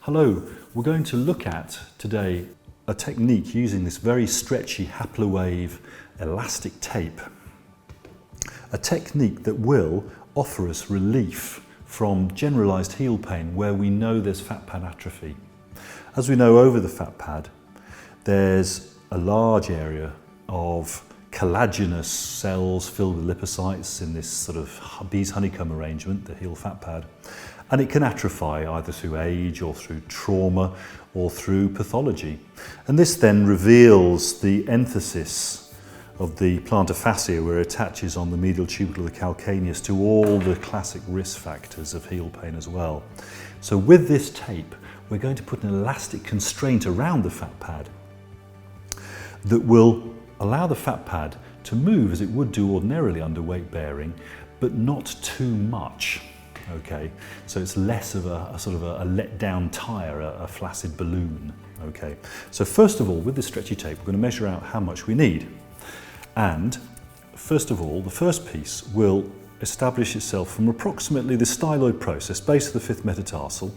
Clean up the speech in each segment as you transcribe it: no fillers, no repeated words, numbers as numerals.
Hello, we're going to look at today a technique using this very stretchy Hapla wave elastic tape. A technique that will offer us relief from generalised heel pain where we know there's fat pad atrophy. As we know, over the fat pad there's a large area of collagenous cells filled with lipocytes in this sort of bee's honeycomb arrangement, the heel fat pad, and it can atrophy either through age or through trauma or through pathology. And this then reveals the enthesis of the plantar fascia, where it attaches on the medial tubercle of the calcaneus to all the classic risk factors of heel pain as well. So with this tape, we're going to put an elastic constraint around the fat pad that will allow the fat pad to move as it would do ordinarily under weight bearing, but not too much. Okay, so it's less of a sort of a let down tire, a flaccid balloon. Okay, so first of all, with the stretchy tape, we're going to measure out how much we need. And first of all, the first piece will establish itself from approximately the styloid process, base of the fifth metatarsal,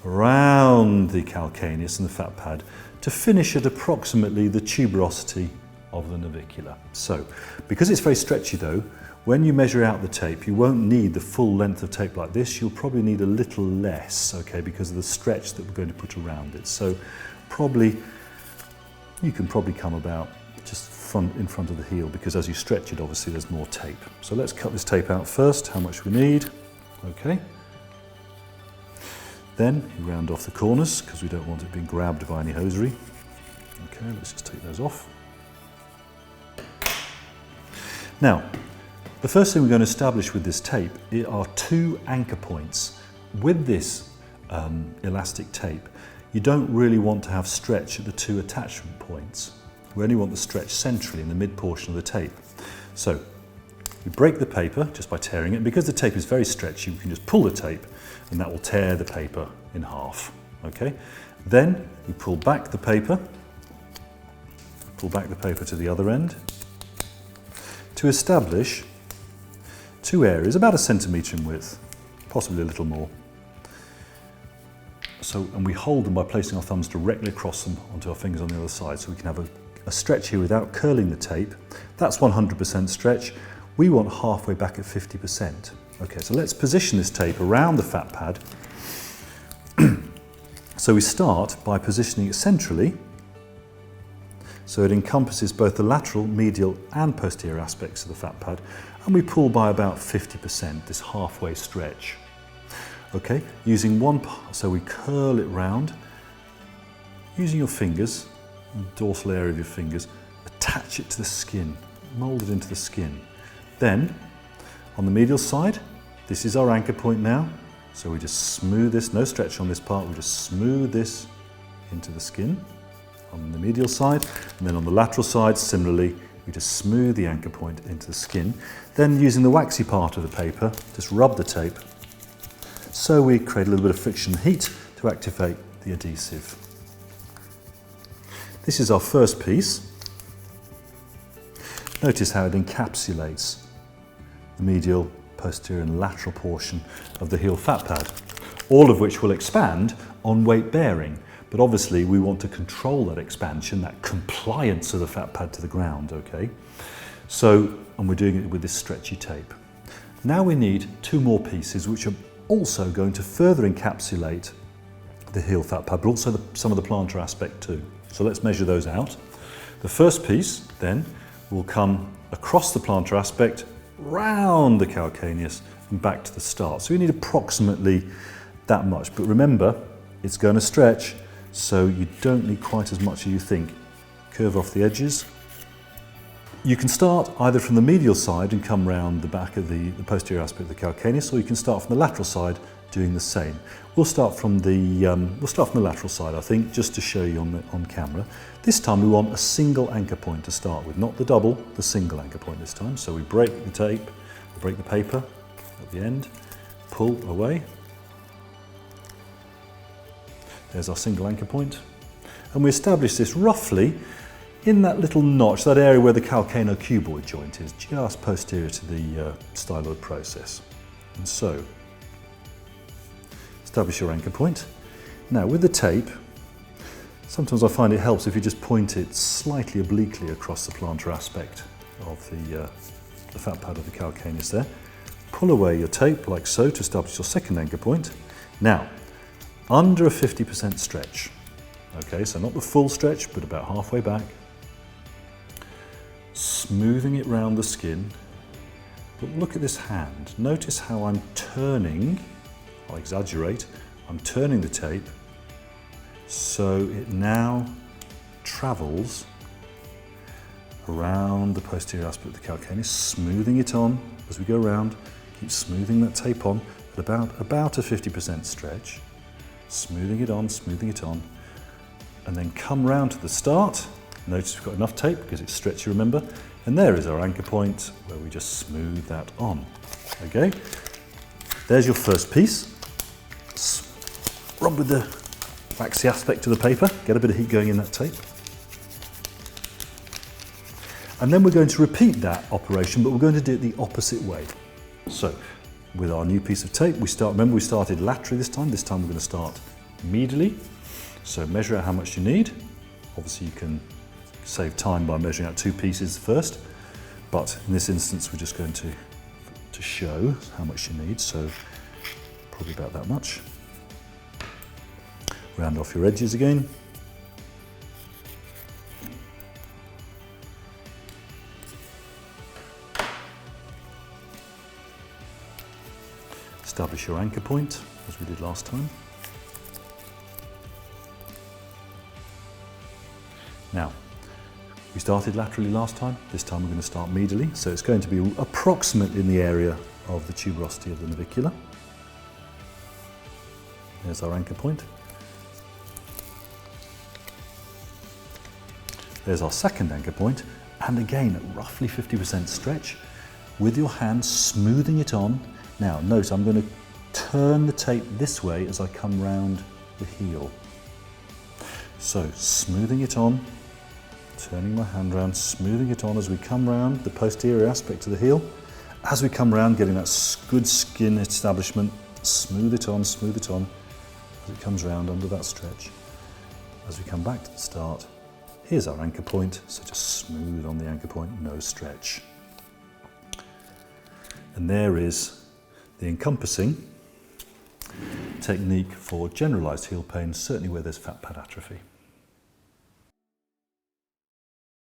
around the calcaneus and the fat pad, to finish at approximately the tuberosity of the navicular. So, because it's very stretchy though, when you measure out the tape, you won't need the full length of tape like this. You'll probably need a little less, okay, because of the stretch that we're going to put around it. So you can probably come about just in front of the heel, because as you stretch it, obviously there's more tape. So let's cut this tape out first, how much we need, okay. Then you round off the corners, because we don't want it being grabbed by any hosiery. Okay, let's just take those off. Now, the first thing we're going to establish with this tape are two anchor points. With this elastic tape, you don't really want to have stretch at the two attachment points. We only want the stretch centrally in the mid portion of the tape. So we break the paper just by tearing it. Because the tape is very stretchy, we can just pull the tape and that will tear the paper in half. Okay? Then we pull back the paper to the other end to establish two areas, about 1 centimetre in width, possibly a little more. So, and we hold them by placing our thumbs directly across them onto our fingers on the other side, so we can have a stretch here without curling the tape. That's 100% stretch. We want halfway back at 50%. Okay, so let's position this tape around the fat pad. So we start by positioning it centrally, so it encompasses both the lateral, medial and posterior aspects of the fat pad, and we pull by about 50%, this halfway stretch. Okay, using so we curl it round, using your fingers, the dorsal area of your fingers, attach it to the skin, mould it into the skin. Then, on the medial side, this is our anchor point now, so we just smooth this, no stretch on this part, we just smooth this into the skin on the medial side, and then on the lateral side, similarly, we just smooth the anchor point into the skin. Then using the waxy part of the paper, just rub the tape. So we create a little bit of friction and heat to activate the adhesive. This is our first piece. Notice how it encapsulates the medial, posterior and lateral portion of the heel fat pad, all of which will expand on weight bearing. But obviously we want to control that expansion, that compliance of the fat pad to the ground, okay? So, and we're doing it with this stretchy tape. Now we need two more pieces which are also going to further encapsulate the heel fat pad, but also some of the plantar aspect too. So let's measure those out. The first piece then will come across the plantar aspect, round the calcaneus and back to the start. So you need approximately that much, but remember, it's going to stretch, so you don't need quite as much as you think. Curve off the edges. You can start either from the medial side and come round the back of the posterior aspect of the calcaneus, or you can start from the lateral side doing the same. We'll start from the lateral side, I think, just to show you on camera. This time we want a single anchor point to start with, not the double, the single anchor point this time. So we break the tape, break the paper at the end, pull away. There's our single anchor point. And we establish this roughly in that little notch, that area where the calcano-cuboid joint is, just posterior to the styloid process. And so, establish your anchor point. Now with the tape, sometimes I find it helps if you just point it slightly obliquely across the plantar aspect of the fat pad of the calcaneus there. Pull away your tape like so to establish your second anchor point. Now, under a 50% stretch, okay, so not the full stretch, but about halfway back, smoothing it round the skin. But look at this hand. Notice how I'm turning, I'll exaggerate, I'm turning the tape so it now travels around the posterior aspect of the calcaneus, smoothing it on as we go around. Keep smoothing that tape on at about a 50% stretch, smoothing it on, and then come round to the start. Notice we've got enough tape because it's stretchy, remember? And there is our anchor point where we just smooth that on. Okay, there's your first piece. Rub with the waxy aspect of the paper, get a bit of heat going in that tape. And then we're going to repeat that operation, but we're going to do it the opposite way. So, with our new piece of tape, remember we started laterally this time we're going to start medially. So measure out how much you need. Obviously you can save time by measuring out 2 pieces first, but in this instance we're just going to show how much you need, so probably about that much. Round off your edges again. Establish your anchor point, as we did last time. Now, we started laterally last time, this time we're going to start medially, so it's going to be approximately in the area of the tuberosity of the navicular. There's our anchor point. There's our second anchor point, and again, at roughly 50% stretch, with your hand smoothing it on. Now, note I'm going to turn the tape this way as I come round the heel. So, smoothing it on, turning my hand round, smoothing it on as we come round the posterior aspect of the heel. As we come round, getting that good skin establishment, smooth it on as it comes round under that stretch. As we come back to the start, here's our anchor point, so just smooth on the anchor point, no stretch. And there is the encompassing technique for generalised heel pain, certainly where there's fat pad atrophy.